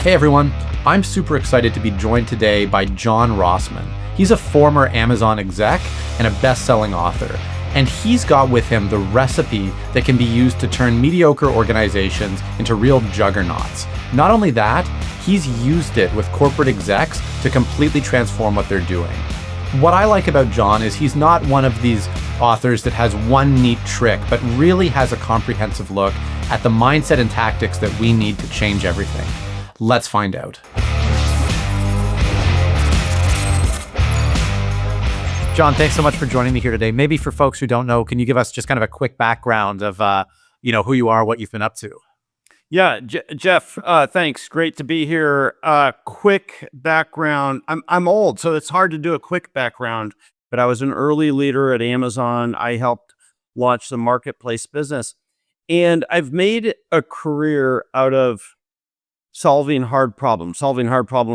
Hey everyone, I'm super excited to be joined today by John Rossman. He's a former Amazon exec and a best-selling author, and he's got with him the recipe that can be used to turn mediocre organizations into real juggernauts. Not only that, he's used it with corporate execs to completely transform what they're doing. What I like about John is he's not one of these authors that has one neat trick, but really has a comprehensive look at the mindset and tactics that we need to change everything. Let's find out. John, thanks so much for joining me here today. Maybe for folks who don't know, can you give us just kind of a quick background of who you are, what you've been up to? Yeah, Jeff, thanks. Great to be here. Quick background. I'm old, so it's hard to do a quick background, but I was an early leader at Amazon. I helped launch the marketplace business, and I've made a career out of solving hard problems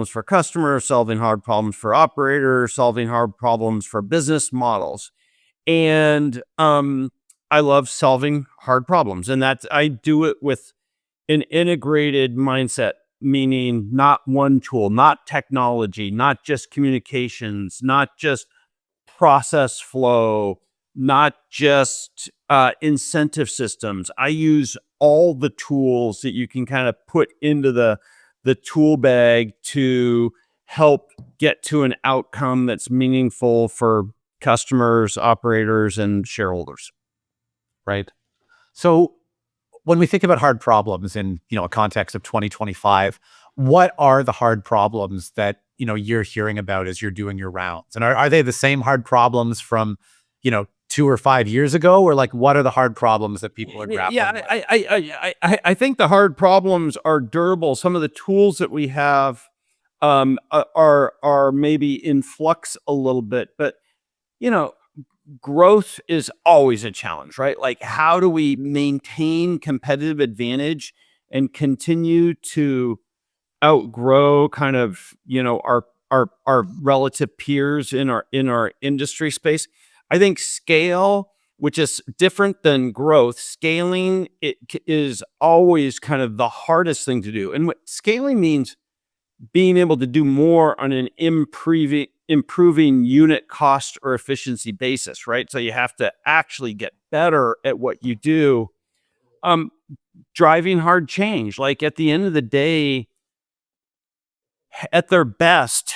for customers, solving hard problems for operators, solving hard problems for business models. And I love solving hard problems, and I do it with an integrated mindset, meaning not one tool, not technology, not just communications, not just process flow, not just incentive systems. I use all the tools that you can kind of put into the tool bag to help get to an outcome that's meaningful for customers, operators, and shareholders. Right. So when we think about hard problems in, a context of 2025, what are the hard problems that, you're hearing about as you're doing your rounds? And are they the same hard problems from, 2 or 5 years ago, or like what are the hard problems that people are grappling with? I think the hard problems are durable. Some of the tools that we have are maybe in flux a little bit, but you know, growth is always a challenge, right? Like, how do we maintain competitive advantage and continue to outgrow kind of, our relative peers in our industry space? I think scale, which is different than growth, scaling is always kind of the hardest thing to do. And what scaling means, being able to do more on an improving unit cost or efficiency basis, right? So you have to actually get better at what you do. Um, Driving hard change. Like, at the end of the day, at their best,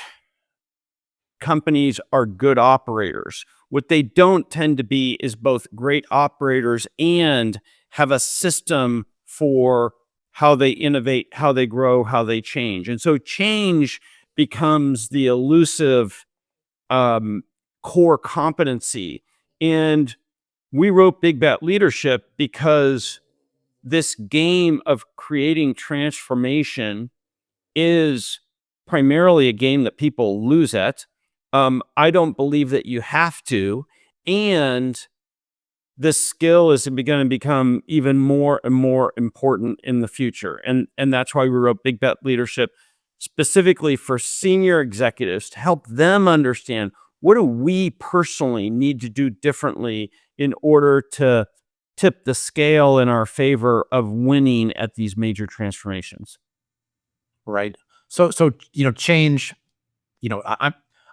companies are good operators. What they don't tend to be is both great operators and have a system for how they innovate, how they grow, how they change. And so change becomes the elusive core competency. And we wrote Big Bet Leadership because this game of creating transformation is primarily a game that people lose at. I don't believe that you have to. And this skill is going to become even more and more important in the future. And that's why we wrote Big Bet Leadership, specifically for senior executives, to help them understand, what do we personally need to do differently in order to tip the scale in our favor of winning at these major transformations. Right. So change.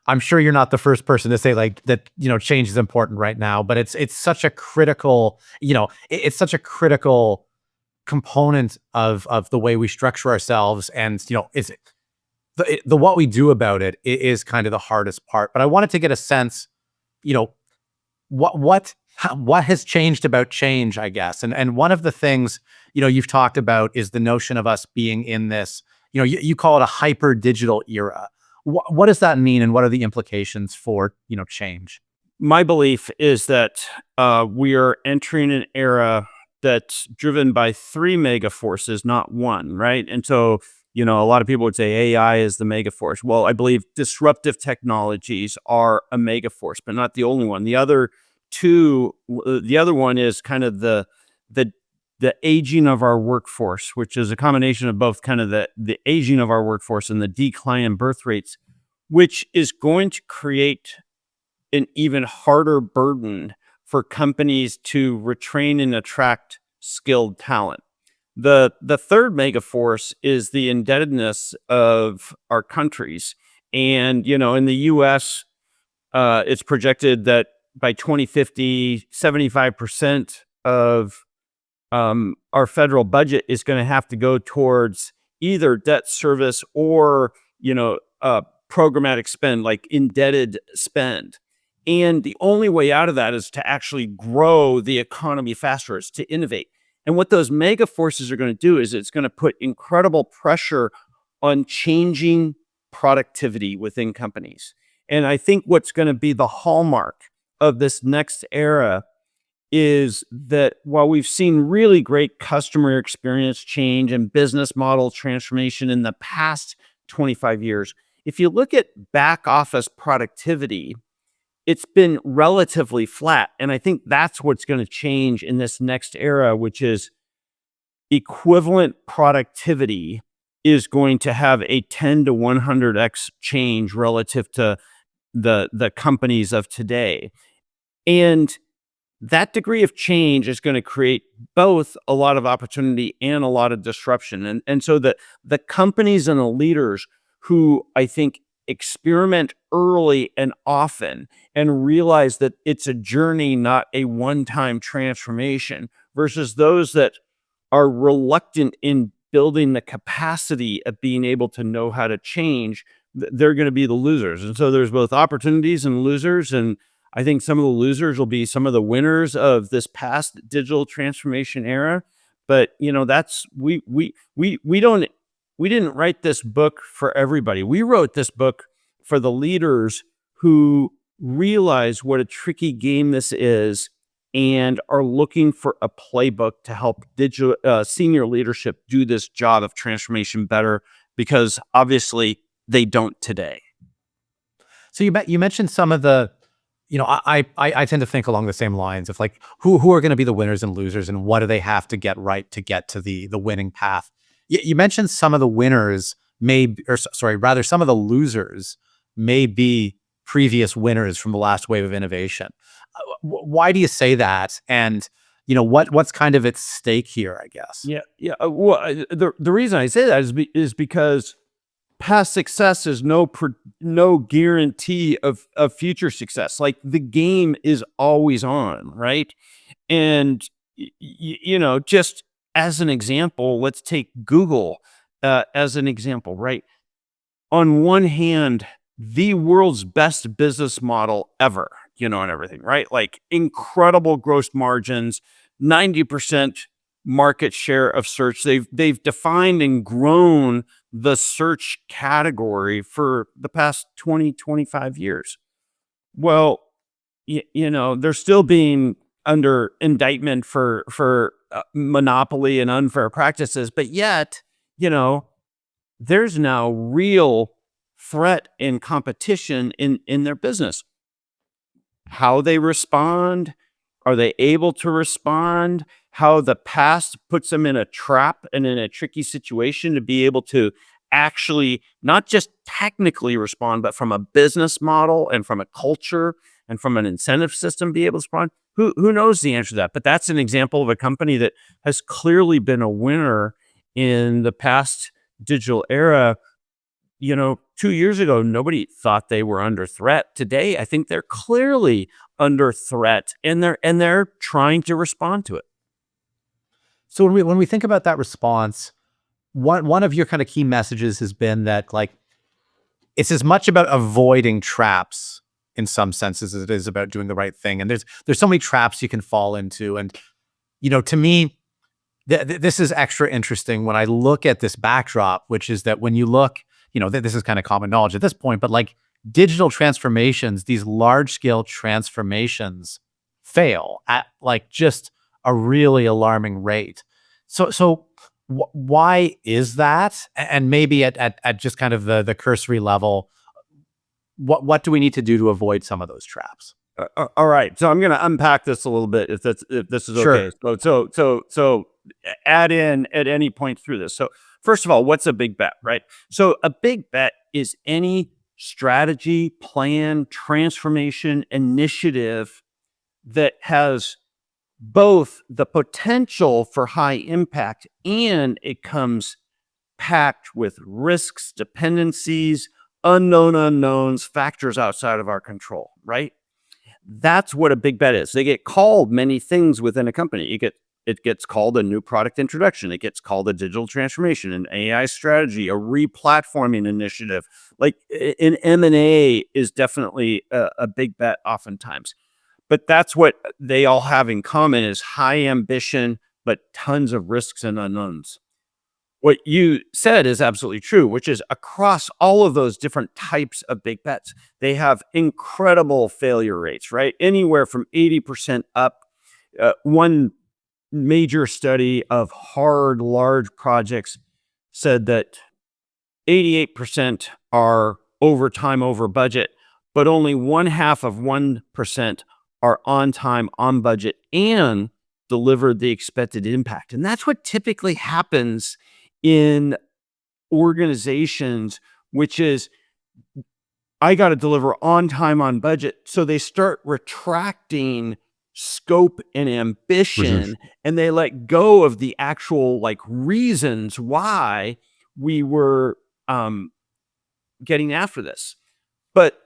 I'm sure you're not the first person to say like that. Change is important right now, but it's such a critical. It's such a critical component of the way we structure ourselves, and is it the what we do about it is kind of the hardest part. But I wanted to get a sense. What has changed about change, I guess. And one of the things, you've talked about is the notion of us being in this, you call it a hyper digital era. What does that mean? And what are the implications for, change? My belief is that we are entering an era that's driven by three mega forces, not one, right? And so, a lot of people would say AI is the mega force. Well, I believe disruptive technologies are a mega force, but not the only one. The other one is kind of the aging of our workforce, which is a combination of both kind of the aging of our workforce and the decline in birth rates, which is going to create an even harder burden for companies to retrain and attract skilled talent. The third mega force is the indebtedness of our countries. And, in the US, it's projected that by 2050, 75% of our federal budget is going to have to go towards either debt service or, programmatic spend, like indebted spend. And the only way out of that is to actually grow the economy faster, is to innovate. And what those mega forces are going to do is it's going to put incredible pressure on changing productivity within companies. And I think what's going to be the hallmark of this next era is that while we've seen really great customer experience change and business model transformation in the past 25 years, if you look at back office productivity, it's been relatively flat. And I think that's what's going to change in this next era, which is equivalent productivity is going to have a 10 to 100x change relative to the companies of today. And that degree of change is going to create both a lot of opportunity and a lot of disruption. And so the companies and the leaders who I think experiment early and often and realize that it's a journey, not a one-time transformation, versus those that are reluctant in building the capacity of being able to know how to change, they're going to be the losers. And so there's both opportunities and losers. And I think some of the losers will be some of the winners of this past digital transformation era. But that's we didn't write this book for everybody. We wrote this book for the leaders who realize what a tricky game this is and are looking for a playbook to help digital senior leadership do this job of transformation better, because obviously they don't today. So you mentioned some of the, I tend to think along the same lines of like who are going to be the winners and losers, and what do they have to get right to get to the winning path. You mentioned some of the winners some of the losers may be previous winners from the last wave of innovation. Why do you say that? And what's kind of at stake here, I guess? Yeah. Well, the reason I say that is because past success is no guarantee of future success. Like, the game is always on, right? And just as an example, let's take Google as an example, right? On one hand, the world's best business model ever, and everything, right? Like, incredible gross margins, 90% market share of search. They've defined and grown the search category for the past 20, 25 years. Well, they're still being under indictment for monopoly and unfair practices, but yet, there's now real threat and competition in their business. How they respond, are they able to respond? How the past puts them in a trap and in a tricky situation to be able to actually not just technically respond, but from a business model and from a culture and from an incentive system be able to respond. Who knows the answer to that? But that's an example of a company that has clearly been a winner in the past digital era. 2 years ago, nobody thought they were under threat. Today, I think they're clearly under threat, and they're trying to respond to it. So when we think about that response, one of your kind of key messages has been that, like, it's as much about avoiding traps in some senses as it is about doing the right thing. And there's so many traps you can fall into. And to me, this is extra interesting when I look at this backdrop, which is that when you look, this is kind of common knowledge at this point, but like digital transformations, these large scale transformations fail at like just a really alarming rate. So why is that? And maybe at just kind of the cursory level, what do we need to do to avoid some of those traps? All right. So I'm going to unpack this a little bit if this is okay. Sure. So add in at any point through this. So first of all, what's a big bet, right? So a big bet is any strategy, plan, transformation, initiative that has both the potential for high impact and it comes packed with risks, dependencies, unknown unknowns, factors outside of our control, right? That's what a big bet is. They get called many things within a company. It gets called a new product introduction. It gets called a digital transformation, an AI strategy, a replatforming initiative. Like an M&A is definitely a big bet oftentimes. But that's what they all have in common is high ambition, but tons of risks and unknowns. What you said is absolutely true, which is across all of those different types of big bets, they have incredible failure rates, right? Anywhere from 80% up. One major study of hard, large projects said that 88% are over time, over budget, but only 0.5% are on time, on budget, and delivered the expected impact. And that's what typically happens in organizations, which is I got to deliver on time, on budget. So they start retracting scope and ambition and they let go of the actual like reasons why we were getting after this. But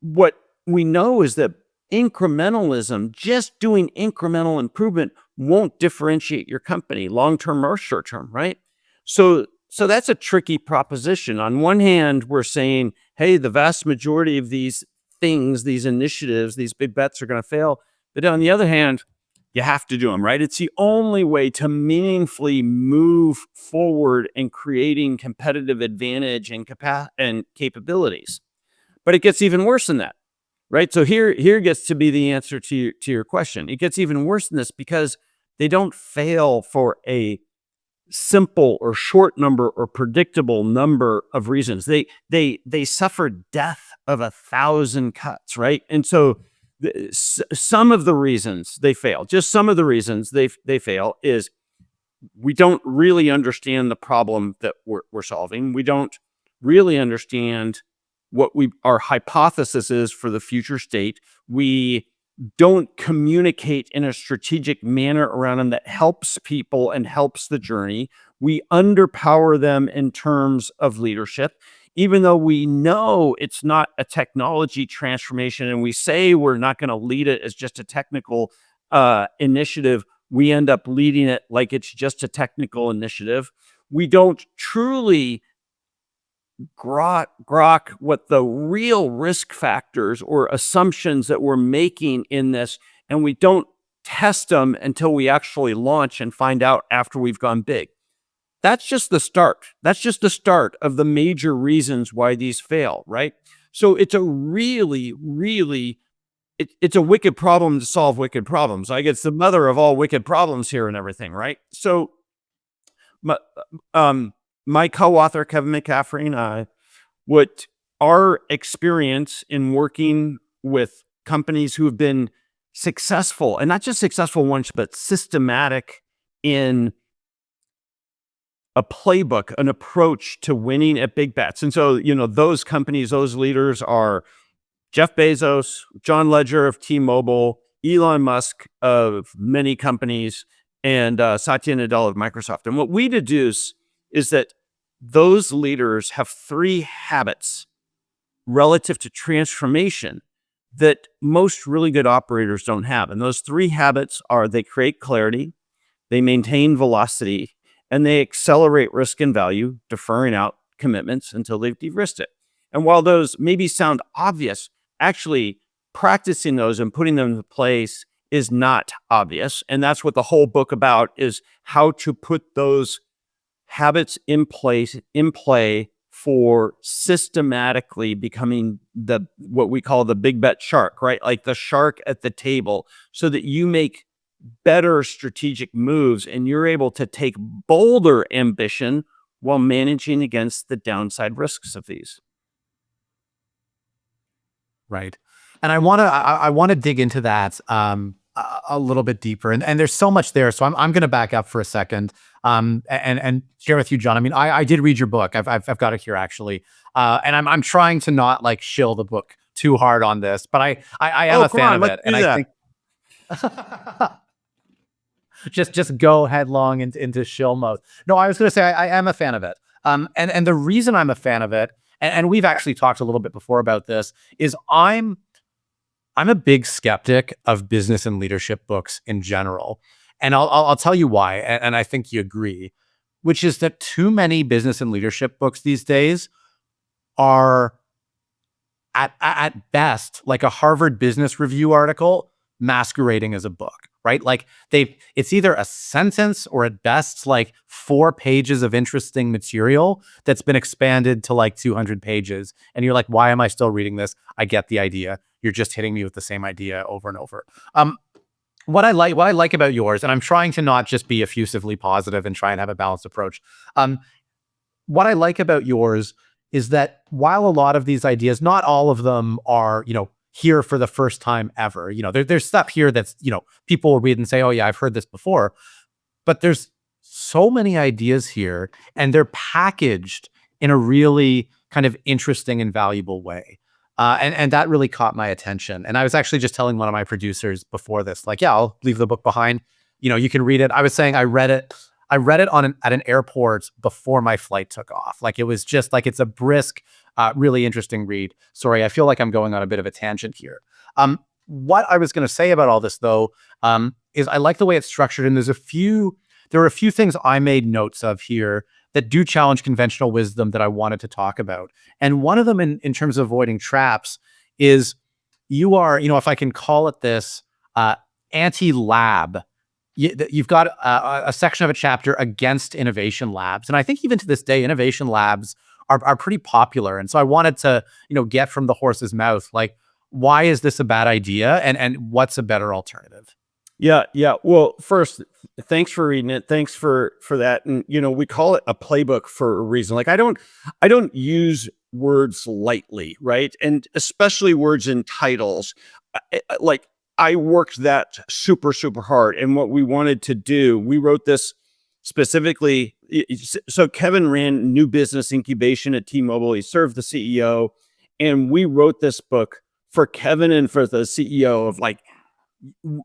what we know is that incrementalism, just doing incremental improvement won't differentiate your company long-term or short-term, right? So that's a tricky proposition. On one hand, we're saying, hey, the vast majority of these things, these initiatives, these big bets are going to fail. But on the other hand, you have to do them, right? It's the only way to meaningfully move forward in creating competitive advantage and capabilities. But it gets even worse than that, right? So here gets to be the answer to your question. It gets even worse than this because they don't fail for a simple or short number or predictable number of reasons. They suffer death of 1,000 cuts, right? And so some of the reasons they fail, just some of the reasons they fail is we don't really understand the problem that we're solving. We don't really understand what our hypothesis is for the future state. We don't communicate in a strategic manner around them that helps people and helps the journey. We underpower them in terms of leadership, even though we know it's not a technology transformation and we say we're not going to lead it as just a technical initiative. We end up leading it like it's just a technical initiative. We don't truly grok what the real risk factors or assumptions that we're making in this, and we don't test them until we actually launch and find out after we've gone big. That's just the start. That's just the start of the major reasons why these fail, right? So it's a really, really, it's a wicked problem to solve wicked problems. Like it's the mother of all wicked problems here and everything, right? So my co-author, Kevin McCaffrey, and I, what our experience in working with companies who have been successful, and not just successful ones, but systematic in a playbook, an approach to winning at big bets. And so, those companies, those leaders are Jeff Bezos, John Legere of T-Mobile, Elon Musk of many companies, and Satya Nadella of Microsoft. And what we deduce is that those leaders have 3 habits relative to transformation that most really good operators don't have. And those 3 habits are they create clarity, they maintain velocity, and they accelerate risk and value, deferring out commitments until they've de-risked it. And while those maybe sound obvious, actually practicing those and putting them into place is not obvious. And that's what the whole book about is how to put those habits in play for systematically becoming what we call the big bet shark, right? Like the shark at the table, so that you make better strategic moves and you're able to take bolder ambition while managing against the downside risks of these. Right. And I want to dig into that a little bit deeper. And there's so much there. So I'm going to back up for a second and share with you, John. I mean, I did read your book. I've got it here actually. And I'm trying to not like shill the book too hard on this, but I am a fan of it. And I think just go headlong into shill mode. No, I was going to say I am a fan of it. And the reason I'm a fan of it, and we've actually talked a little bit before about this, is I'm a big skeptic of business and leadership books in general. And I'll tell you why, and I think you agree, which is that too many business and leadership books these days are at best like a Harvard Business Review article masquerading as a book, right? Like it's either a sentence or at best like 4 pages of interesting material that's been expanded to like 200 pages. And you're like, why am I still reading this? I get the idea. You're just hitting me with the same idea over and over. What I like about yours, and I'm trying to not just be effusively positive and try and have a balanced approach. What I like about yours is that while a lot of these ideas, not all of them are, here for the first time ever. There's stuff here that's, people will read and say, oh yeah, I've heard this before. But there's so many ideas here and they're packaged in a really kind of interesting and valuable way. And that really caught my attention. And I was actually just telling one of my producers before this, like, yeah, I'll leave the book behind. You can read it. I was saying I read it at an airport before my flight took off. Like it was just like, it's a brisk, really interesting read. Sorry, I feel like I'm going on a bit of a tangent here. What I was going to say about all this though, is I like the way it's structured. And there are a few things I made notes of here that do challenge conventional wisdom that I wanted to talk about. And one of them in terms of avoiding traps is you are, if I can call it this, anti-lab. You've got a section of a chapter against innovation labs. And I think even to this day, innovation labs are pretty popular. And so I wanted to, get from the horse's mouth, like, why is this a bad idea? And what's a better alternative? Yeah. Well, first, thanks for reading it. Thanks for that. And we call it a playbook for a reason. Like I don't use words lightly, right? And especially words in titles. Like I worked that super, super hard. And what we wanted to do, we wrote this specifically. So Kevin ran new business incubation at T-Mobile. He served the CEO. And we wrote this book for Kevin and for the CEO of like,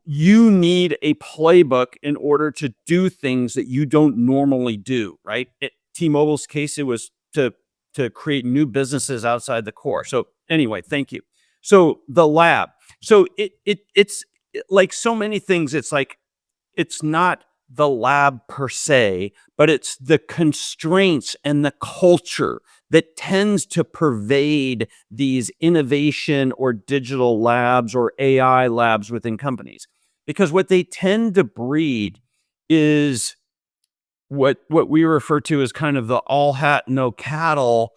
you need a playbook in order to do things that you don't normally do, right? At T-Mobile's case, it was to create new businesses outside the core. So anyway, thank you. So the lab. So it's like so many things. It's like, it's not the lab per se, but it's the constraints and the culture that tends to pervade these innovation or digital labs or AI labs within companies. Because what they tend to breed is what we refer to as kind of the all hat, no cattle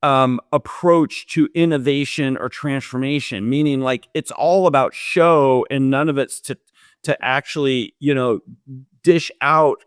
approach to innovation or transformation, meaning like it's all about show and none of it's to actually, dish out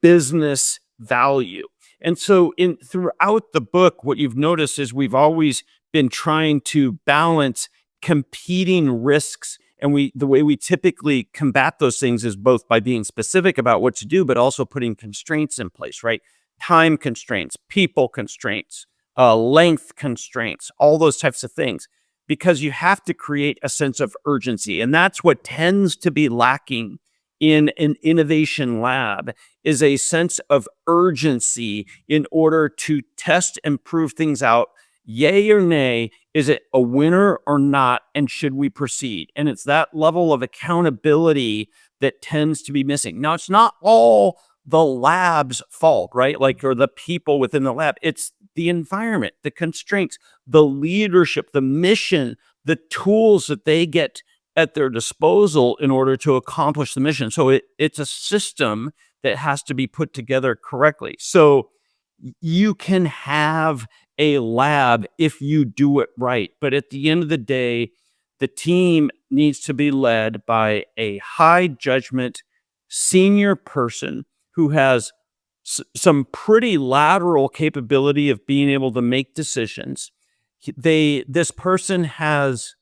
business value. And so throughout the book, what you've noticed is we've always been trying to balance competing risks. And the way we typically combat those things is both by being specific about what to do, but also putting constraints in place, right? Time constraints, people constraints, length constraints, all those types of things, because you have to create a sense of urgency. And that's what tends to be lacking in an innovation lab is a sense of urgency in order to test and prove things out. Yay or nay, is it a winner or not? And should we proceed? And it's that level of accountability that tends to be missing. Now, it's not all the lab's fault, right? Like, or the people within the lab. It's the environment, the constraints, the leadership, the mission, the tools that they get at their disposal in order to accomplish the mission. So it's a system that has to be put together correctly. So you can have a lab if you do it right. But at the end of the day, the team needs to be led by a high judgment senior person who has some pretty lateral capability of being able to make decisions. This person has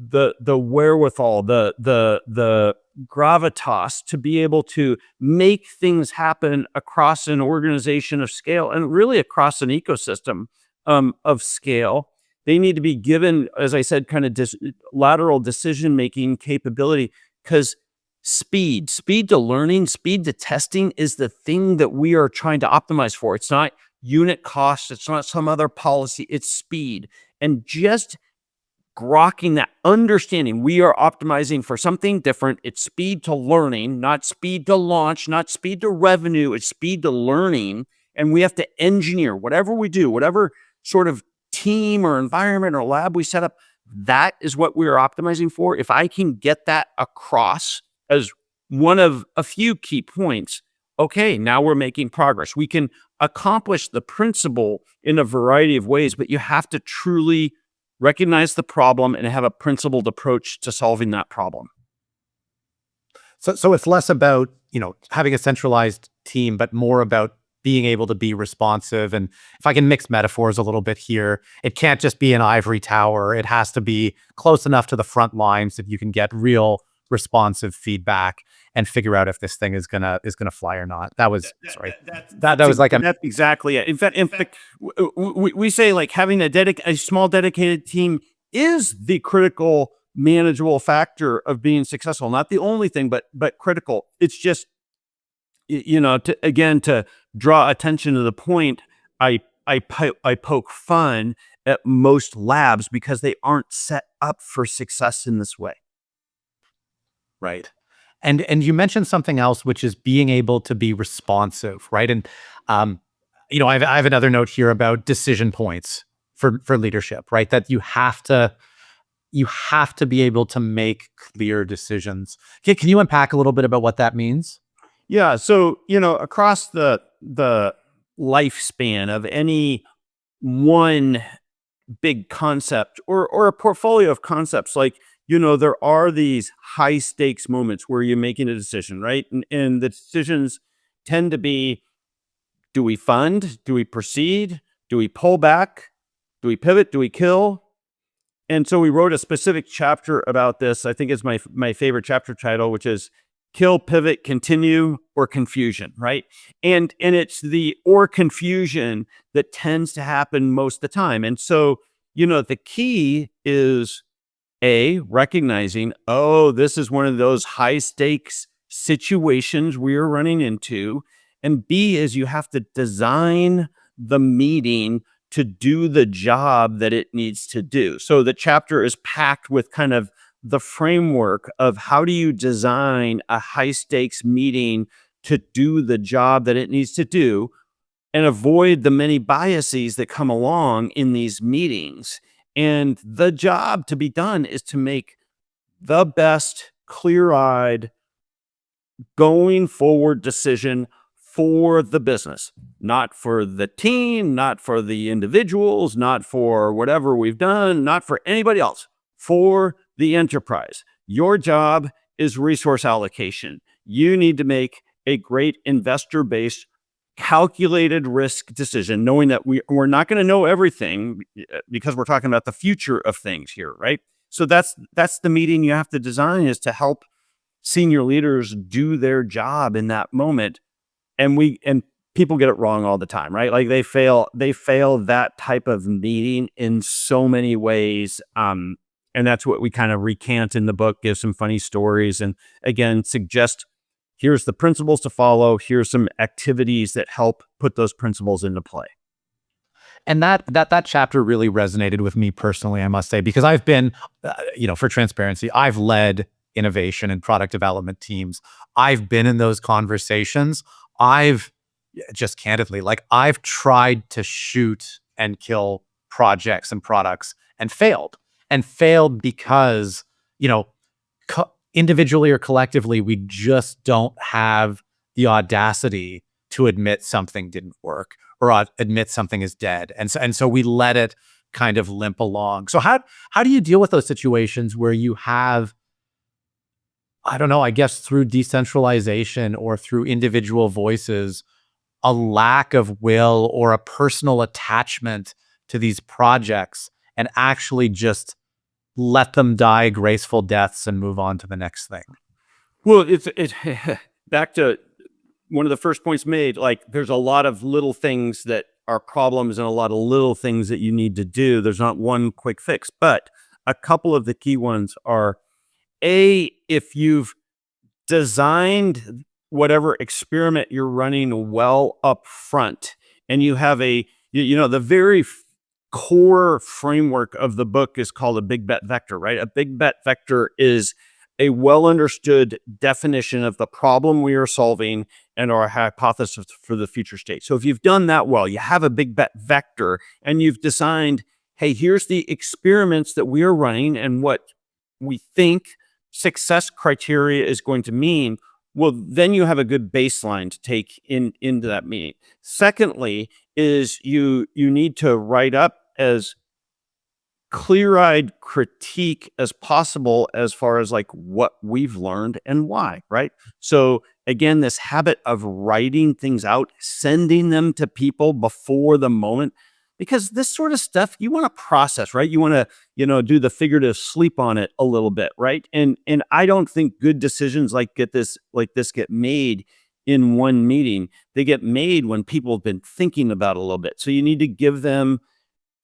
the wherewithal, the gravitas to be able to make things happen across an organization of scale and really across an ecosystem of scale. They need to be given, as I said, kind of lateral decision-making capability, because speed to learning, speed to testing is the thing that we are trying to optimize for. It's not unit cost. It's not some other policy. It's speed. And just grokking that, understanding we are optimizing for something different. It's speed to learning, not speed to launch, not speed to revenue. It's speed to learning. And we have to engineer whatever we do, whatever sort of team or environment or lab we set up. That is what we are optimizing for. If I can get that across as one of a few key points, okay, now we're making progress. We can accomplish the principle in a variety of ways, but you have to truly recognize the problem and have a principled approach to solving that problem. So it's less about, having a centralized team, but more about being able to be responsive. And if I can mix metaphors a little bit here, it can't just be an ivory tower. It has to be close enough to the front lines that you can get real responsive feedback and figure out if this thing is gonna fly or not. That was That's exactly it. In fact, we say like having a small dedicated team is the critical manageable factor of being successful. Not the only thing, but critical. It's just to draw attention to the point. I poke fun at most labs because they aren't set up for success in this way. Right. And you mentioned something else, which is being able to be responsive, right? And I have another note here about decision points for leadership, right? That you have to be able to make clear decisions. Can you unpack a little bit about what that means? Yeah. So across the lifespan of any one big concept or a portfolio of concepts, like there are these high stakes moments where you're making a decision, right? And the decisions tend to be, do we fund? Do we proceed? Do we pull back? Do we pivot? Do we kill? And so we wrote a specific chapter about this. I think it's my favorite chapter title, which is Kill, Pivot, Continue, or Confusion, right? And it's the or confusion that tends to happen most of the time. And so, the key is recognizing, this is one of those high stakes situations we are running into. And B is you have to design the meeting to do the job that it needs to do. So the chapter is packed with kind of the framework of how do you design a high stakes meeting to do the job that it needs to do and avoid the many biases that come along in these meetings. And the job to be done is to make the best, clear-eyed, going forward decision for the business, not for the team, not for the individuals, not for whatever we've done, not for anybody else, for the enterprise. Your job is resource allocation. You need to make a great investor-based calculated risk decision, knowing that we're not going to know everything because we're talking about the future of things here, right? So that's the meeting you have to design, is to help senior leaders do their job in that moment. And people get it wrong all the time, right? Like they fail that type of meeting in so many ways. And that's what we kind of recant in the book, give some funny stories, and again, suggest here's the principles to follow. Here's some activities that help put those principles into play. And that chapter really resonated with me personally, I must say, because I've been, for transparency, I've led innovation and product development teams. I've been in those conversations. I've just candidly, I've tried to shoot and kill projects and products and failed because, individually or collectively, we just don't have the audacity to admit something didn't work or admit something is dead. And so we let it kind of limp along. So how do you deal with those situations where you have, I don't know, I guess through decentralization or through individual voices, a lack of will or a personal attachment to these projects and actually just let them die graceful deaths and move on to the next thing? Well, it's back to one of the first points made, like there's a lot of little things that are problems and a lot of little things that you need to do. There's not one quick fix, but a couple of the key ones are, if you've designed whatever experiment you're running well up front, and you have the very core framework of the book is called a big bet vector, right? A big bet vector is a well understood definition of the problem we are solving and our hypothesis for the future state. So if you've done that well, you have a big bet vector and you've designed, hey, here's the experiments that we are running and what we think success criteria is going to mean. Well, then you have a good baseline to take into that meeting. Secondly, is you need to write up as clear-eyed critique as possible as far as like what we've learned and why, right? So again, this habit of writing things out, sending them to people before the moment, because this sort of stuff you want to process, right? You want to, do the figurative sleep on it a little bit, right? And I don't think good decisions like this get made in one meeting. They get made when people have been thinking about it a little bit. So you need to give them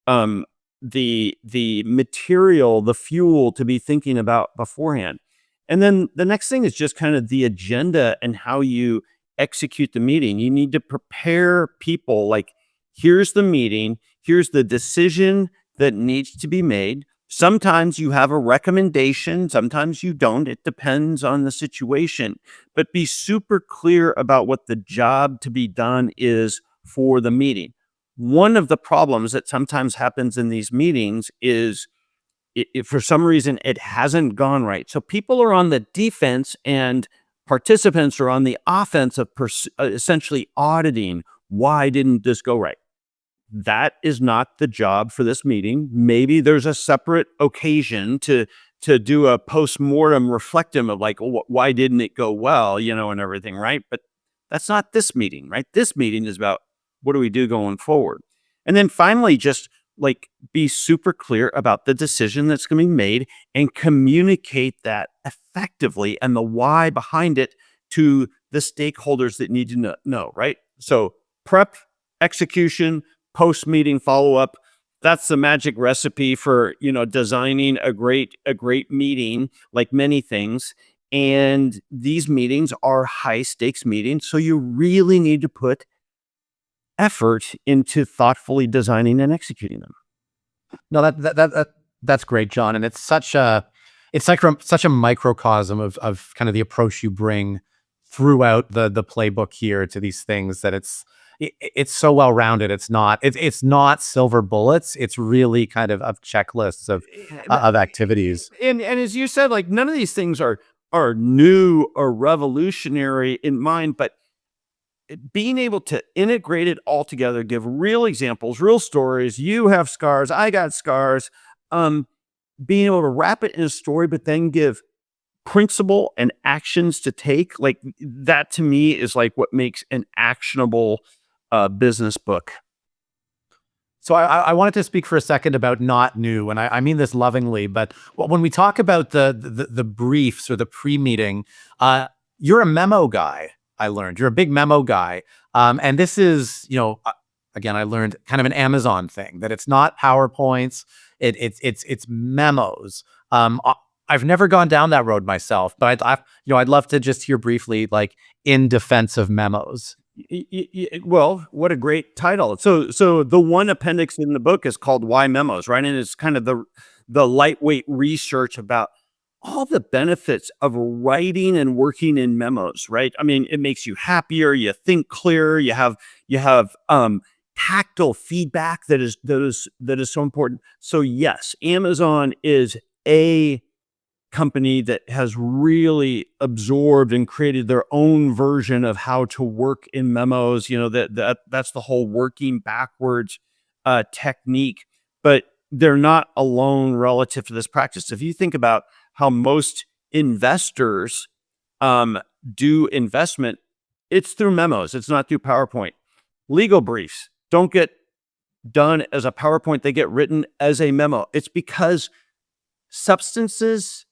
the material, the fuel to be thinking about beforehand. And then the next thing is just kind of the agenda and how you execute the meeting. You need to prepare people like, here's the meeting, here's the decision that needs to be made. Sometimes you have a recommendation, sometimes you don't. It depends on the situation. But be super clear about what the job to be done is for the meeting. One of the problems that sometimes happens in these meetings is if for some reason it hasn't gone right. So people are on the defense and participants are on the offense of essentially auditing, why didn't this go right? That is not the job for this meeting. Maybe there's a separate occasion to do a post-mortem reflective of like, why didn't it go well, and everything, right? But that's not this meeting, right? This meeting is about what do we do going forward? And then finally, just like be super clear about the decision that's going to be made and communicate that effectively and the why behind it to the stakeholders that need to know, right? So prep, execution, post-meeting follow-up, that's the magic recipe for, designing a great meeting, like many things. And these meetings are high stakes meetings. So you really need to put effort into thoughtfully designing and executing them. No, that's great, John. And it's like such a microcosm of kind of the approach you bring throughout the playbook here to these things that it's so well rounded. It's not silver bullets. It's really kind of checklists of activities. And as you said, like none of these things are new or revolutionary in mind, but being able to integrate it all together, give real examples, real stories. You have scars, I got scars. Being able to wrap it in a story, but then give principle and actions to take, like that to me is like what makes an actionable business book. So I wanted to speak for a second about not new, and I mean this lovingly, but when we talk about the briefs or the pre-meeting, you're a memo guy. I learned you're a big memo guy, and this is again I learned kind of an Amazon thing, that it's not PowerPoints, it's memos. I've never gone down that road myself, but I'd love to just hear briefly, like in defense of memos. Well, what a great title. So the one appendix in the book is called Why Memos, right? And it's kind of the lightweight research about all the benefits of writing and working in memos, right? I mean, it makes you happier, you think clearer, you have tactile feedback that is so important. So yes, Amazon is a company that has really absorbed and created their own version of how to work in memos. That's the whole working backwards technique, but they're not alone relative to this practice. If you think about how most investors do investment, it's through memos. It's not through PowerPoint. Legal briefs don't get done as a PowerPoint. They get written as a memo. It's because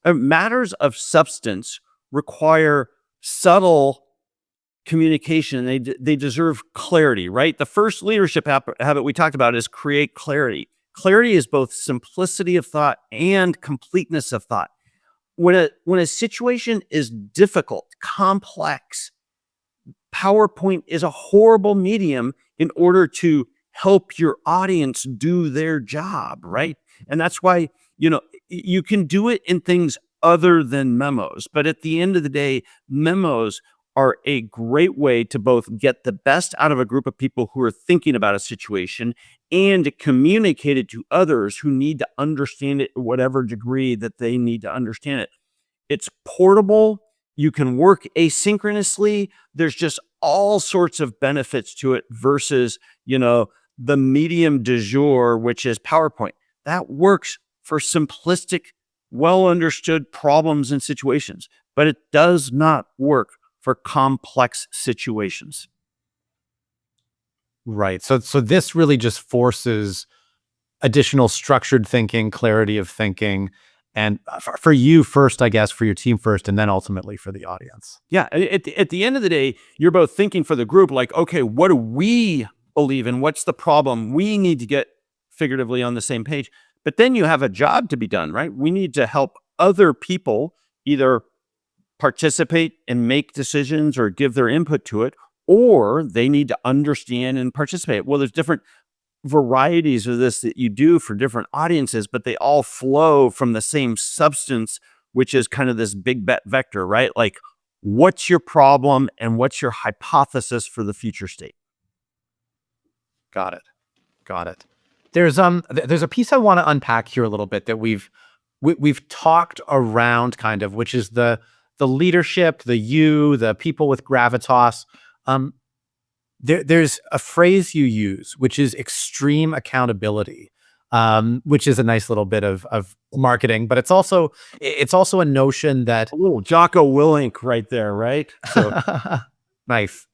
matters of substance require subtle communication, and they deserve clarity, right? The first leadership habit we talked about is create clarity. Clarity is both simplicity of thought and completeness of thought. when a situation is difficult, complex, PowerPoint is a horrible medium in order to help your audience do their job, right? And that's why, you can do it in things other than memos. But at the end of the day, memos are a great way to both get the best out of a group of people who are thinking about a situation and communicate it to others who need to understand it to whatever degree that they need to understand it. It's portable. You can work asynchronously. There's just all sorts of benefits to it versus, the medium du jour, which is PowerPoint. That works for simplistic, well understood problems and situations, but it does not work for complex situations. Right. So this really just forces additional structured thinking, clarity of thinking, and for you first, I guess, for your team first, and then ultimately for the audience. Yeah. At the end of the day, you're both thinking for the group, like, okay, what do we believe in? What's the problem? We need to get figuratively on the same page. But then you have a job to be done, right? We need to help other people either participate and make decisions or give their input to it, or they need to understand and participate. Well, there's different varieties of this that you do for different audiences, but they all flow from the same substance, which is kind of this big bet vector, right? Like, what's your problem and what's your hypothesis for the future state? Got it. There's a piece I want to unpack here a little bit that we've talked around kind of, which is the leadership, the people with gravitas. There's a phrase you use, which is extreme accountability, which is a nice little bit of marketing, but it's also a notion that A little Jocko Willink right there, right? So nice.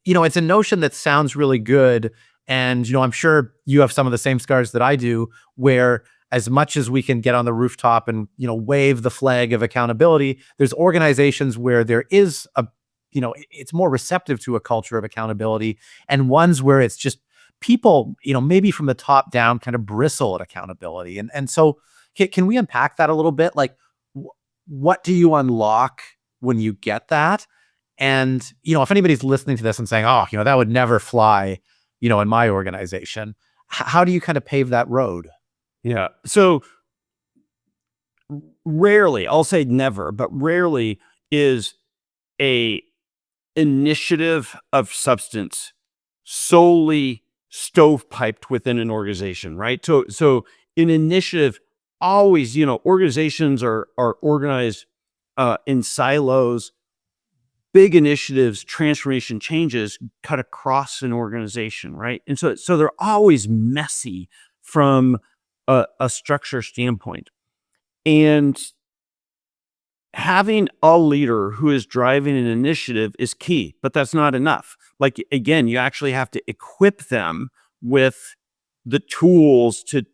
It's a notion that sounds really good. And, I'm sure you have some of the same scars that I do, where as much as we can get on the rooftop and, wave the flag of accountability, there's organizations where there is it's more receptive to a culture of accountability, and ones where it's just people, maybe from the top down kind of bristle at accountability. And so can we unpack that a little bit? Like, what do you unlock when you get that? And, if anybody's listening to this and saying, oh, that would never fly, in my organization, how do you kind of pave that road? yeah. So rarely, I'll say never, but rarely is a initiative of substance solely stovepiped within an organization, right? So an initiative always, organizations are organized in silos. Big initiatives, transformation changes cut across an organization, right? And so they're always messy from a structure standpoint. And having a leader who is driving an initiative is key, but that's not enough. Like, again, you actually have to equip them with the tools to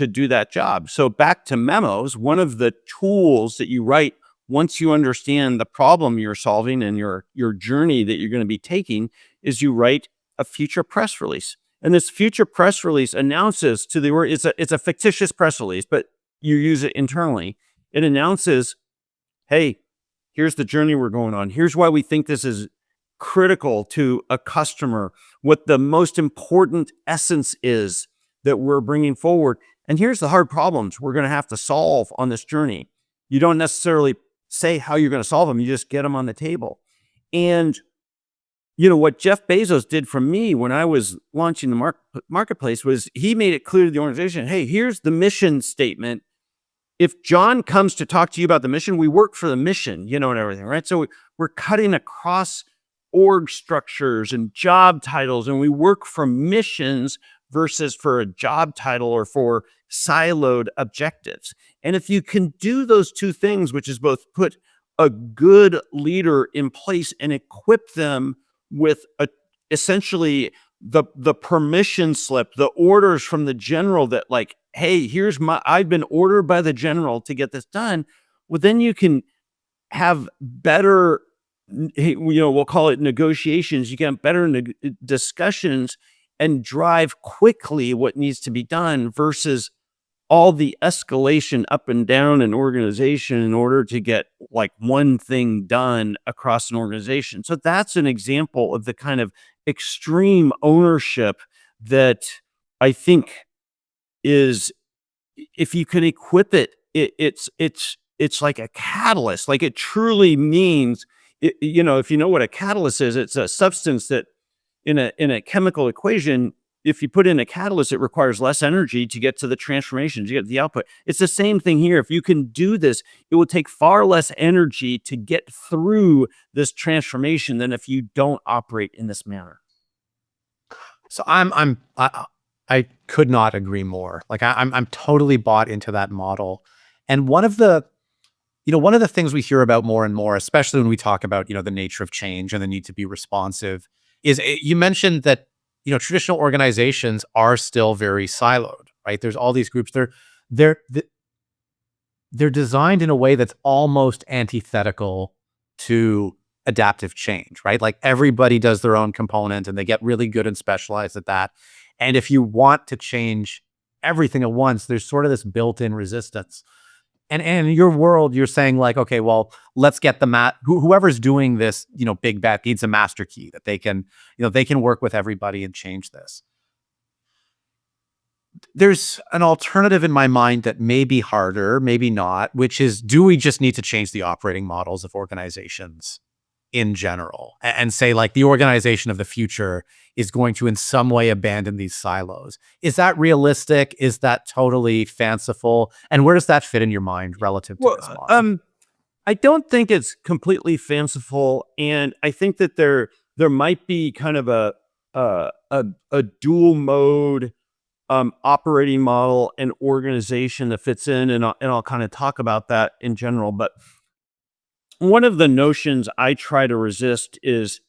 do that job. So back to memos, one of the tools that you write once you understand the problem you're solving and your journey that you're going to be taking is you write a future press release. And this future press release announces to the world, it's a fictitious press release, but you use it internally. It announces, hey, here's the journey we're going on. Here's why we think this is critical to a customer, what the most important essence is that we're bringing forward. And here's the hard problems we're going to have to solve on this journey. You don't necessarily say how you're going to solve them. You just get them on the table. And, what Jeff Bezos did for me when I was launching the marketplace was he made it clear to the organization, hey, here's the mission statement. If John comes to talk to you about the mission, we work for the mission, and everything, right? So we're cutting across org structures and job titles, and we work for missions versus for a job title or for siloed objectives. And if you can do those two things, which is both put a good leader in place and equip them with essentially the permission slip, the orders from the general that like, hey, I've been ordered by the general to get this done. Well, then you can have better, we'll call it negotiations. You can have better discussions and drive quickly what needs to be done versus all the escalation up and down an organization in order to get like one thing done across an organization. So that's an example of the kind of extreme ownership that I think is, if you can equip it, it's like a catalyst. Like it truly means, if you know what a catalyst is, it's a substance that in a chemical equation, if you put in a catalyst, it requires less energy to get to the transformation, to get the output. It's the same thing here. If you can do this, it will take far less energy to get through this transformation than if you don't operate in this manner. So I could not agree more. Like I'm totally bought into that model. And one of the things we hear about more and more, especially when we talk about, the nature of change and the need to be responsive, is you mentioned that, traditional organizations are still very siloed, right? There's all these groups. They're designed in a way that's almost antithetical to adaptive change, right? Like everybody does their own component and they get really good and specialized at that. And if you want to change everything at once, there's sort of this built-in resistance. And in your world, you're saying like, okay, well, let's get whoever's doing this, big bet needs a master key that they can work with everybody and change this. There's an alternative in my mind that may be harder, maybe not, which is, do we just need to change the operating models of organizations in general and say like the organization of the future is going to in some way abandon these silos? Is that realistic? Is that totally fanciful? And where does that fit in your mind relative to this model? I don't think it's completely fanciful, and I think that there might be kind of a dual mode operating model and organization that fits in, and I'll kind of talk about that in general. But one of the notions I try to resist is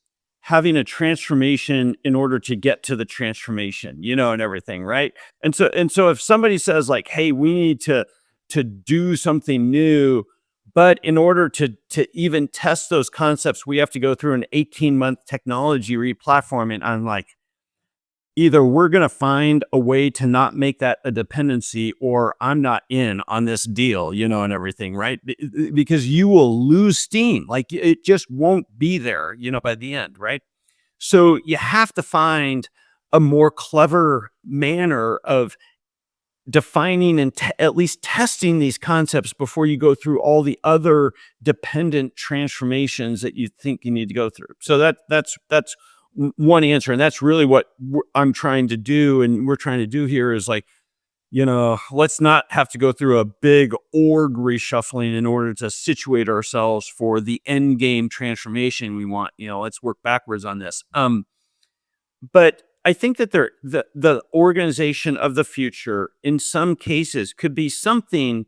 having a transformation in order to get to the transformation, and everything, right? And so if somebody says like, "Hey, we need to do something new," but in order to even test those concepts, we have to go through an 18-month technology replatforming. I'm like, either we're going to find a way to not make that a dependency, or I'm not in on this deal, and everything, right? Because you will lose steam. Like it just won't be there, by the end, right? So you have to find a more clever manner of defining and at least testing these concepts before you go through all the other dependent transformations that you think you need to go through. So that's one answer. And that's really what I'm trying to do. And we're trying to do here is like, let's not have to go through a big org reshuffling in order to situate ourselves for the end game transformation we want. Let's work backwards on this. But I think that the organization of the future, in some cases, could be something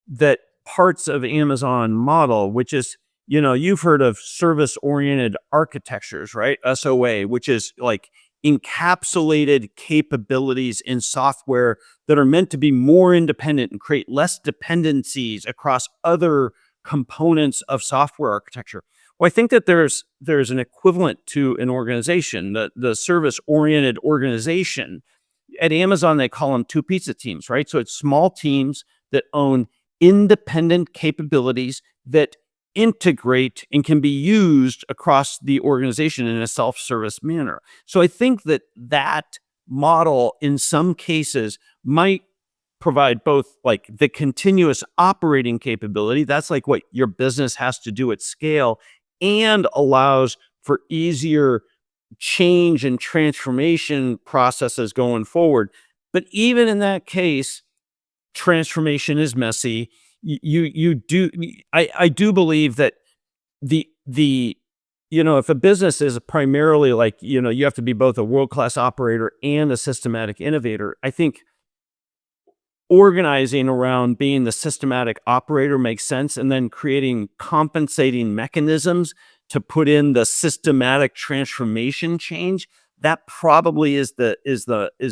that parts of Amazon model, which is, you've heard of service-oriented architectures, right? SOA, which is like encapsulated capabilities in software that are meant to be more independent and create less dependencies across other components of software architecture. Well, I think that there's an equivalent to an organization, the service-oriented organization. At Amazon, they call them two pizza teams, right? So it's small teams that own independent capabilities that integrate and can be used across the organization in a self-service manner. So I think that model in some cases might provide both like the continuous operating capability, that's like what your business has to do at scale, and allows for easier change and transformation processes going forward. But even in that case, transformation is messy. I do believe that if a business is primarily like, you have to be both a world-class operator and a systematic innovator. I think organizing around being the systematic operator makes sense, and then creating compensating mechanisms to put in the systematic transformation change. That probably is the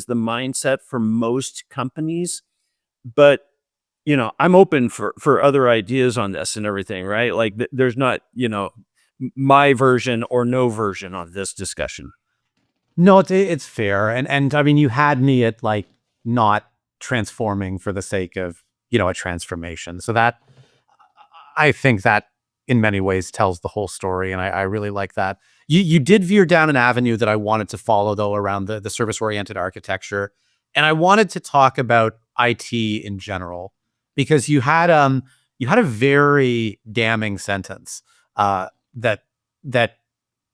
mindset for most companies. But I'm open for other ideas on this and everything, right? Like there's not, my version or no version on this discussion. No, it's fair. And I mean, you had me at like not transforming for the sake of, a transformation. So that, I think that in many ways tells the whole story. And I really like that. You did veer down an avenue that I wanted to follow, though, around the service-oriented architecture. And I wanted to talk about IT in general, because you had a very damning sentence that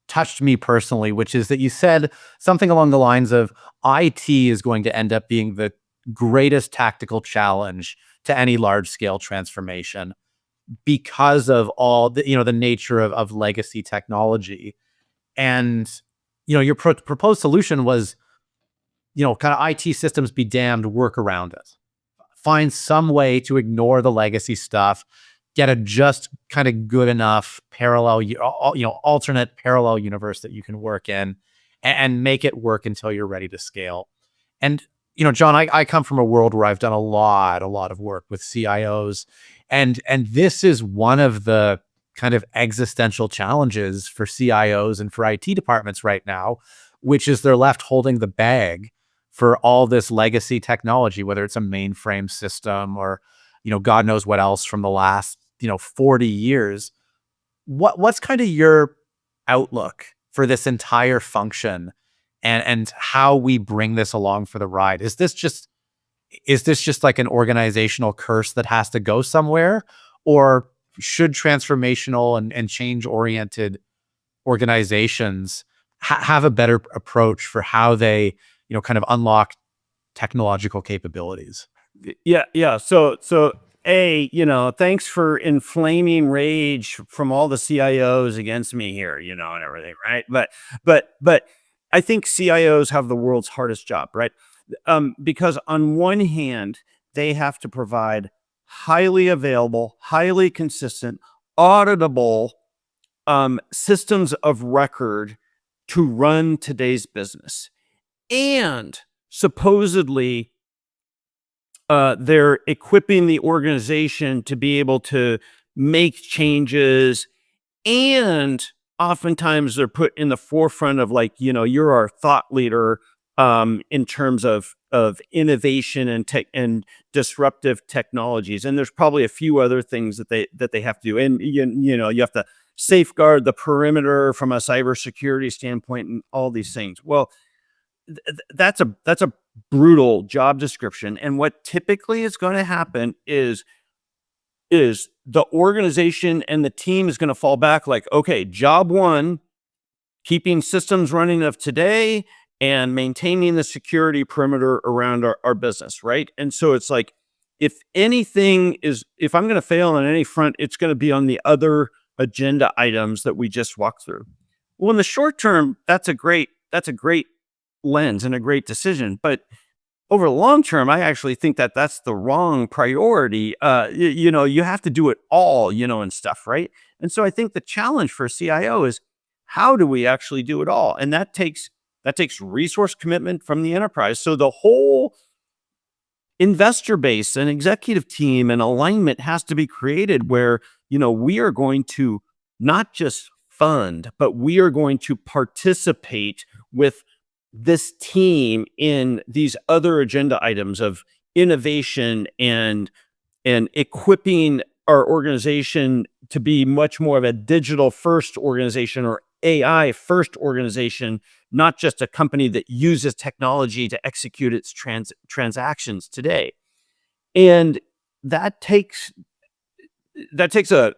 touched me personally, which is that you said something along the lines of IT is going to end up being the greatest tactical challenge to any large scale transformation because of all the nature of legacy technology. And your proposed solution was, kind of IT systems be damned, work around it. Find some way to ignore the legacy stuff, get a just kind of good enough parallel, alternate parallel universe that you can work in, and make it work until you're ready to scale. And, John, I come from a world where I've done a lot of work with CIOs, and this is one of the kind of existential challenges for CIOs and for IT departments right now, which is they're left holding the bag for all this legacy technology, whether it's a mainframe system or, God knows what else from the last, 40 years. What's kind of your outlook for this entire function and how we bring this along for the ride? Is this just like an organizational curse that has to go somewhere, or should transformational and change-oriented organizations have a better approach for how they, kind of unlock technological capabilities? Yeah. So, thanks for inflaming rage from all the CIOs against me here, and everything, right? But I think CIOs have the world's hardest job, right? Because on one hand, they have to provide highly available, highly consistent, auditable systems of record to run today's business. And supposedly, they're equipping the organization to be able to make changes, and oftentimes they're put in the forefront of, like, you're our thought leader in terms of innovation and tech and disruptive technologies. And there's probably a few other things that they have to do. And you have to safeguard the perimeter from a cybersecurity standpoint and all these things. Well, that's a brutal job description. And what typically is going to happen is the organization and the team is going to fall back like, okay, job one, keeping systems running of today and maintaining the security perimeter around our business, right? And so it's like, if I'm going to fail on any front, it's going to be on the other agenda items that we just walked through. Well, in the short term, that's a great lens and a great decision. But over the long term, I actually think that that's the wrong priority. You have to do it all, and stuff, right? And so I think the challenge for a CIO is, how do we actually do it all? And that takes resource commitment from the enterprise. So the whole investor base and executive team and alignment has to be created where, we are going to not just fund, but we are going to participate with this team in these other agenda items of innovation and equipping our organization to be much more of a digital first organization or AI first organization, not just a company that uses technology to execute its transactions today. And that takes a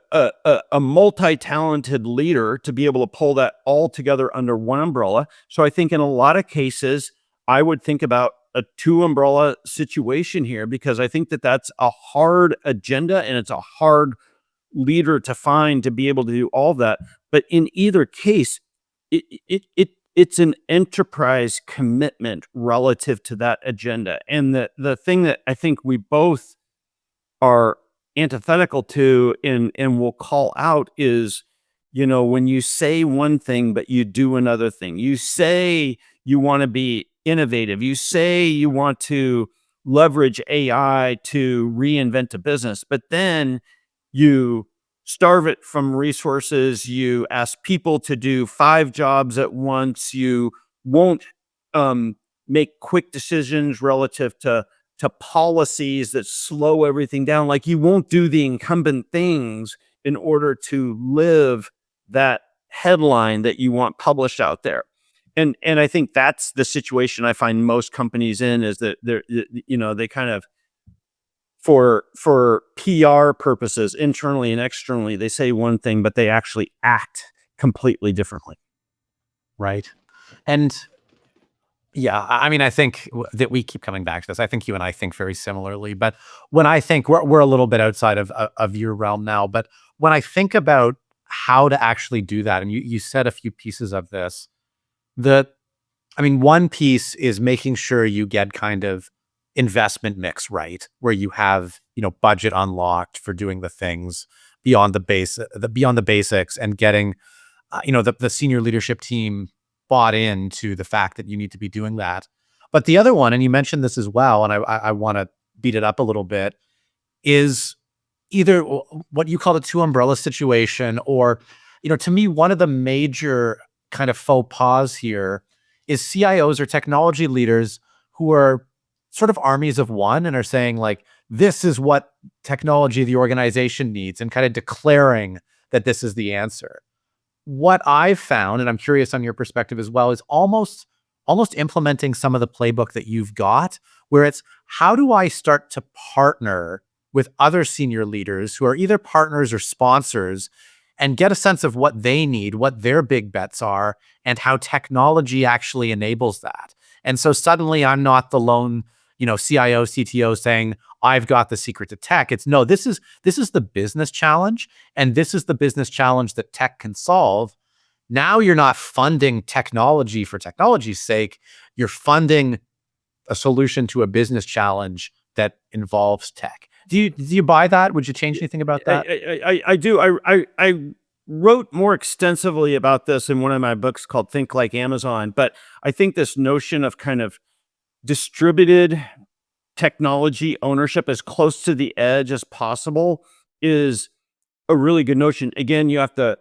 multi-talented leader to be able to pull that all together under one umbrella. So I think in a lot of cases, I would think about a two umbrella situation here, because I think that that's a hard agenda and it's a hard leader to find to be able to do all of that. But in either case, it's an enterprise commitment relative to that agenda. And the thing that I think we both are antithetical to and will call out is, when you say one thing but you do another thing. You say you want to be innovative, you say you want to leverage AI to reinvent a business, but then you starve it from resources. You ask people to do 5 jobs at once. You won't make quick decisions relative to to policies that slow everything down. Like you won't do the incumbent things in order to live that headline that you want published out there. And I think that's the situation I find most companies in, is that they kind of, for PR purposes, internally and externally, they say one thing, but they actually act completely differently. Right. And yeah, I mean, I think that we keep coming back to this. I think you and I think very similarly, but when I think we're a little bit outside of your realm now, but when I think about how to actually do that, and you said a few pieces of this, I mean, one piece is making sure you get kind of investment mix right, where you have, budget unlocked for doing the things beyond the basics, and getting, the senior leadership team bought into the fact that you need to be doing that. But the other one, and you mentioned this as well, and I want to beat it up a little bit, is either what you call the two umbrella situation, or, to me, one of the major kind of faux pas here is CIOs or technology leaders who are sort of armies of one and are saying like, this is what technology the organization needs, and kind of declaring that this is the answer. What I've found, and I'm curious on your perspective as well, is almost implementing some of the playbook that you've got, where it's, how do I start to partner with other senior leaders who are either partners or sponsors, and get a sense of what they need, what their big bets are, and how technology actually enables that. And so suddenly I'm not the lone, CIO, CTO saying, I've got the secret to tech. It's no, this is the business challenge, and this is the business challenge that tech can solve. Now you're not funding technology for technology's sake. You're funding a solution to a business challenge that involves tech. Do you buy that? Would you change anything about that? I do. I wrote more extensively about this in one of my books called Think Like Amazon. But I think this notion of kind of distributed technology ownership as close to the edge as possible is a really good notion. Again, you have to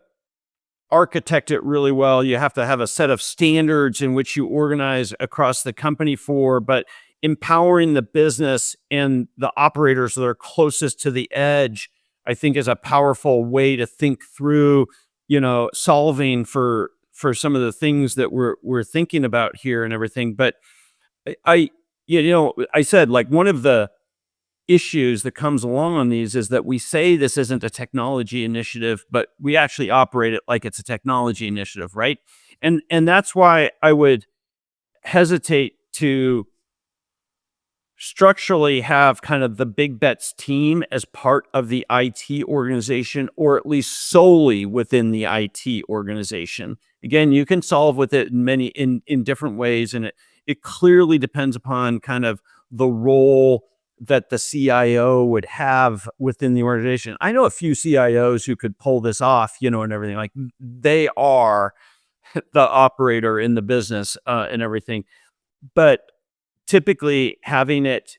architect it really well. You have to have a set of standards in which you organize across the company for, but empowering the business and the operators that are closest to the edge, I think, is a powerful way to think through, solving for some of the things that we're thinking about here and everything. But I said, like, one of the issues that comes along on these is that we say this isn't a technology initiative, but we actually operate it like it's a technology initiative, right? And that's why I would hesitate to structurally have kind of the big bets team as part of the IT organization, or at least solely within the IT organization. Again, you can solve with it in different ways, and it clearly depends upon kind of the role that the CIO would have within the organization. I know a few CIOs who could pull this off, and everything. Like, they are the operator in the business and everything. But typically having it,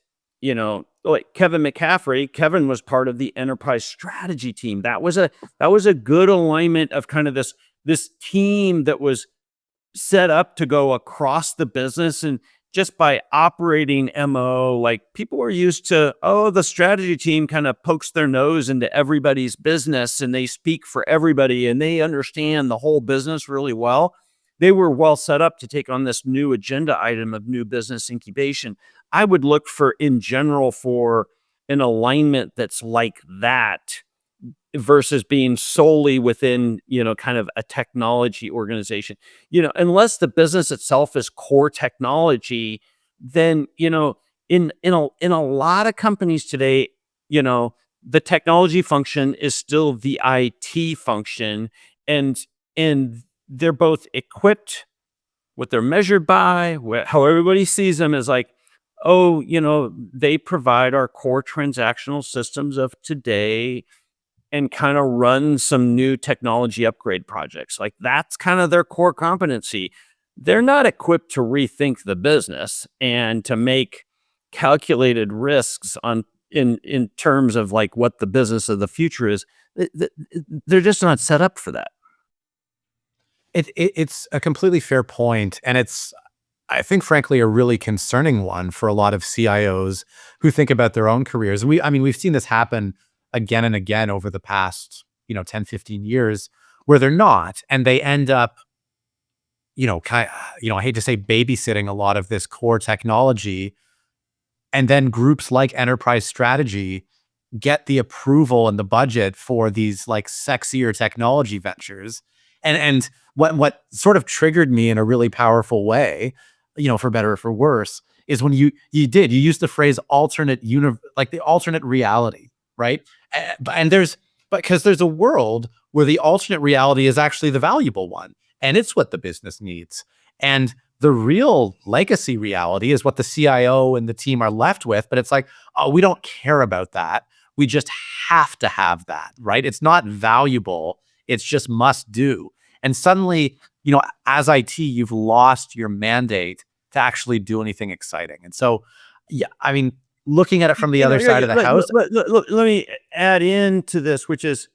like Kevin McCaffrey, Kevin was part of the enterprise strategy team. That was a good alignment of kind of this team that was set up to go across the business. And just by operating MO, like, people were used to, the strategy team kind of pokes their nose into everybody's business and they speak for everybody and they understand the whole business really well. They were well set up to take on this new agenda item of new business incubation. I would look in general for an alignment that's like that, versus being solely within, kind of a technology organization. Unless the business itself is core technology, then, in a lot of companies today, the technology function is still the IT function, and they're both equipped, what they're measured by, how everybody sees them is like, they provide our core transactional systems of today and kind of run some new technology upgrade projects. Like, that's kind of their core competency. They're not equipped to rethink the business and to make calculated risks in terms of like what the business of the future is. They're just not set up for that. It's a completely fair point, and it's, I think, frankly, a really concerning one for a lot of CIOs who think about their own careers. I mean, we've seen this happen again and again over the past, 10, 15 years where they're not, and they end up, I hate to say babysitting a lot of this core technology. And then groups like Enterprise Strategy get the approval and the budget for these like sexier technology ventures. And what sort of triggered me in a really powerful way, for better or for worse, is when you used the phrase like the alternate reality, right? And there's because there's a world where the alternate reality is actually the valuable one, and it's what the business needs. And the real legacy reality is what the CIO and the team are left with, but it's like, oh, we don't care about that. We just have to have that, right? It's not valuable. It's just must do. And suddenly, as IT, you've lost your mandate to actually do anything exciting. And so, yeah, I mean, looking at it from the other side of the house. Let me add into this, which is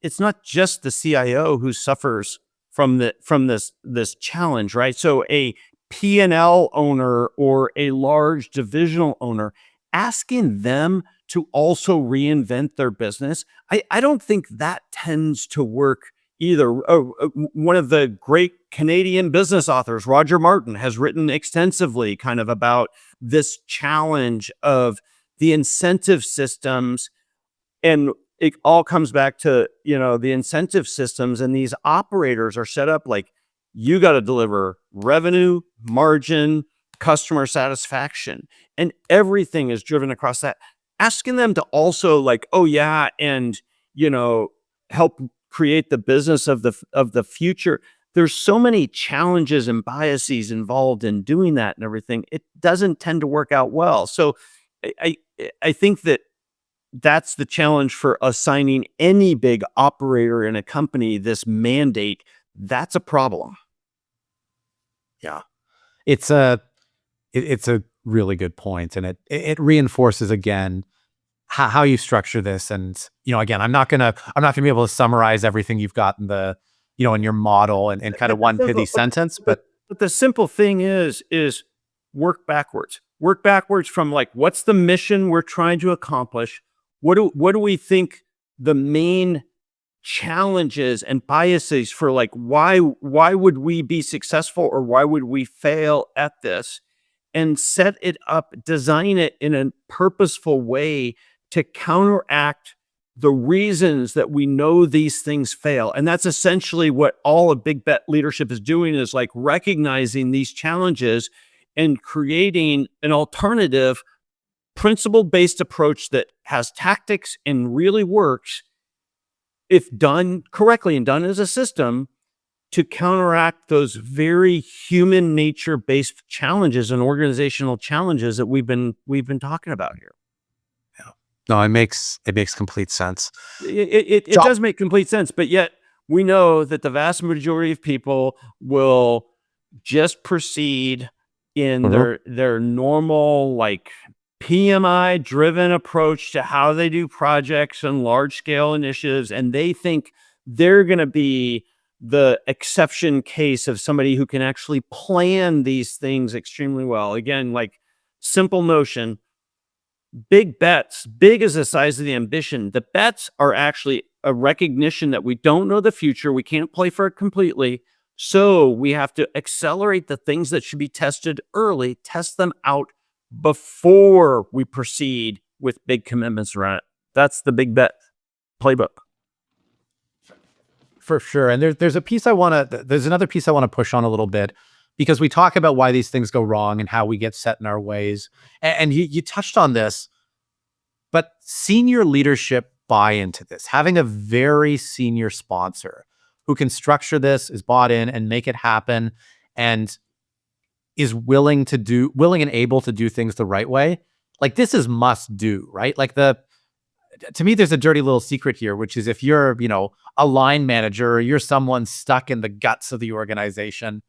it's not just the CIO who suffers from this challenge, right? So a P&L owner or a large divisional owner, asking them to also reinvent their business, I don't think that tends to work either. One of the great Canadian business authors, Roger Martin, has written extensively kind of about this challenge of the incentive systems. And it all comes back to, the incentive systems, and these operators are set up like you got to deliver revenue, margin, customer satisfaction, and everything is driven across that. Asking them to also like, oh yeah, and help create the business of the future. There's so many challenges and biases involved in doing that and everything. It doesn't tend to work out well. So I think that's the challenge for assigning any big operator in a company this mandate. That's a problem. Yeah, it's a it's a really good point, and it reinforces again how you structure this. And again, I'm not gonna be able to summarize everything you've got in the in your model and kind of one pithy sentence, but the simple thing is work backwards. Work backwards from like, what's the mission we're trying to accomplish? What do we think the main challenges and biases for, like, why would we be successful or why would we fail at this, and set it up, design it in a purposeful way to counteract the reasons that we know these things fail. And that's essentially what all of Big Bet leadership is doing, is like recognizing these challenges and creating an alternative principle-based approach that has tactics and really works if done correctly and done as a system to counteract those very human nature based challenges and organizational challenges that we've been talking about here. Yeah. No, it makes complete sense. It does make complete sense, but yet we know that the vast majority of people will just proceed in their normal, like, PMI driven approach to how they do projects and large scale initiatives. And they think they're going to be the exception case of somebody who can actually plan these things extremely well. Again, like, simple notion, big bets, big is the size of the ambition. The bets are actually a recognition that we don't know the future. We can't play for it completely. So we have to accelerate the things that should be tested early, test them out before we proceed with big commitments around it. That's the big bet playbook. For sure. And there's another piece I want to push on a little bit, because we talk about why these things go wrong and how we get set in our ways. And you touched on this, but senior leadership buy into this, having a very senior sponsor who can structure this, is bought in and make it happen, and is willing and able to do things the right way. Like, this is must do, right? Like, to me, there's a dirty little secret here, which is if you're, a line manager or you're someone stuck in the guts of the organization,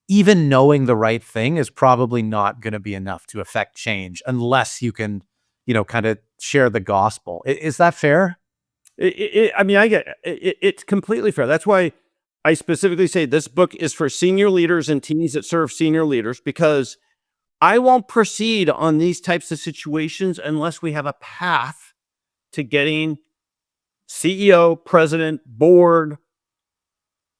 even knowing the right thing is probably not going to be enough to affect change unless you can, kind of share the gospel. Is that fair? I mean, I get it. It's completely fair. That's why I specifically say this book is for senior leaders and teams that serve senior leaders, because I won't proceed on these types of situations unless we have a path to getting CEO, president, board,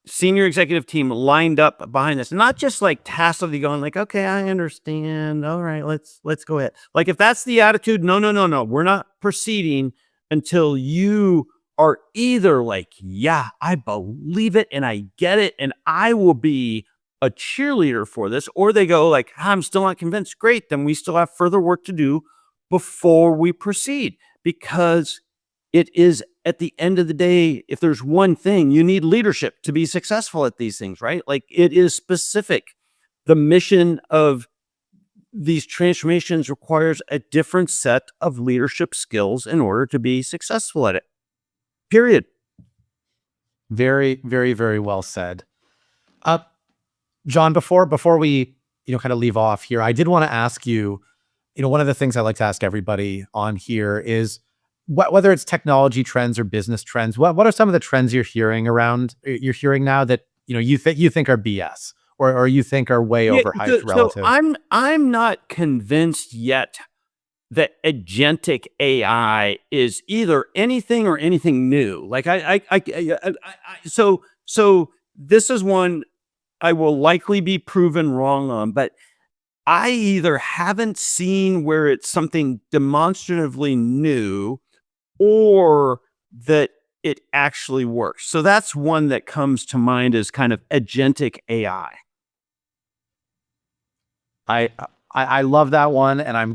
senior executive team lined up behind this. Not just like tacitly going like, okay, I understand. All right, let's go ahead. Like if that's the attitude, no. We're not proceeding until you are either like, yeah, I believe it and I get it and I will be a cheerleader for this, or they go like, I'm still not convinced. Great, then we still have further work to do before we proceed, because it is, at the end of the day, if there's one thing, you need leadership to be successful at these things, right? Like it is specific. The mission of these transformations requires a different set of leadership skills in order to be successful at it. Period. Very, very, very well said. John, before we, kind of leave off here, I did want to ask you, one of the things I like to ask everybody on here is whether it's technology trends or business trends, what are some of the trends you're hearing now that, you think are BS or you think are way overhyped relative? So I'm not convinced yet that agentic AI is either anything or anything new. Like so this is one I will likely be proven wrong on, but I either haven't seen where it's something demonstratively new or that it actually works. So that's one that comes to mind as kind of agentic AI. I love that one, and I'm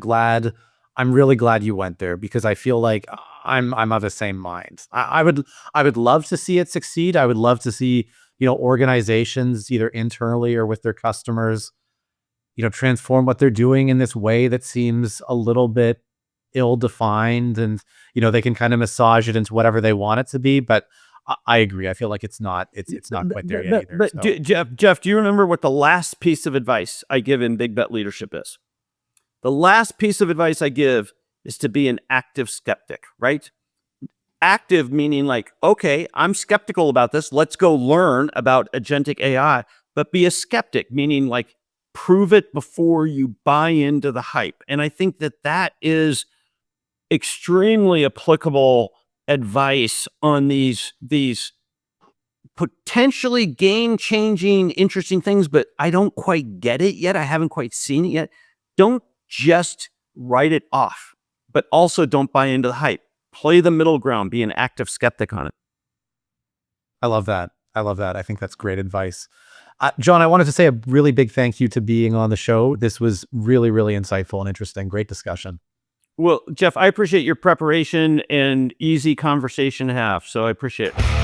really glad you went there, because I feel like I'm of the same mind. I would love to see it succeed. I would love to see, organizations either internally or with their customers, transform what they're doing in this way that seems a little bit ill-defined, and, they can kind of massage it into whatever they want it to be. But I agree. I feel like it's not quite there yet either. But Jeff, do you remember what the last piece of advice I give in Big Bet Leadership is? The last piece of advice I give is to be an active skeptic, right? Active meaning like, okay, I'm skeptical about this. Let's go learn about agentic AI. But be a skeptic, meaning like prove it before you buy into the hype. And I think that is extremely applicable advice on these potentially game-changing, interesting things, but I don't quite get it yet. I haven't quite seen it yet. Don't just write it off, but also don't buy into the hype. Play the middle ground, be an active skeptic on it. I love that. I think that's great advice. John, I wanted to say a really big thank you to being on the show. This was really, really insightful and interesting. Great discussion. Well, Jeff, I appreciate your preparation and easy conversation to have. So I appreciate it.